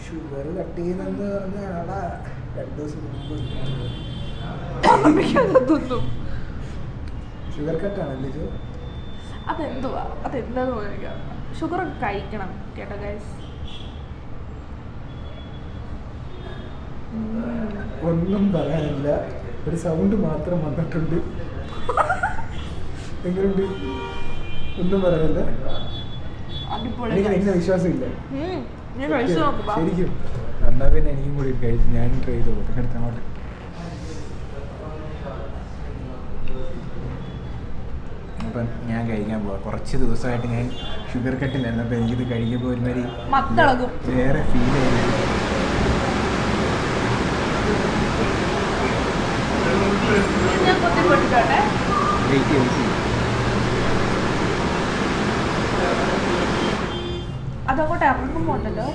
Sugar cut ചെയ്യുന്നെന്ന് പറഞ്ഞ ആളാ 2 ദിവസം മുമ്പ് ഷുഗർ കട്ടാണല്ലേ ഇത്? അതെന്തുവാ അതെന്താന്ന് പറയാം. ഷുഗർ കഴിക്കണം കേട്ടോ ഗൈസ്. ഒന്നും പറയാനില്ല, ഒരു സൗണ്ട് മാത്രം വന്നിട്ടുണ്ട്. എങ്ങനെയുണ്ട്? ഒന്നും പറയാനില്ല. എനിക്ക് എന്നെ വിശ്വാസമില്ല ശരിക്കും. എന്നാ പിന്നെ എനിക്കും കൂടി കഴിച്ചു, ഞാനും ട്രൈ ചെയ്ത് കൊടുക്കും അടുത്തങ്ങോട്ട്. അപ്പം ഞാൻ കഴിക്കാൻ പോവാം. കുറച്ച് ദിവസമായിട്ട് ഞാൻ ഷുഗർ കട്ടിലായിരുന്നു. അപ്പം എനിക്കിത് കഴിക്കുമ്പോൾ ഒരുമാതിരി വേറെ ഫീൽ ചെയ്യുന്നു. അതങ്ങോട്ട് ഇറങ്ങുമ്പോണ്ടല്ലോ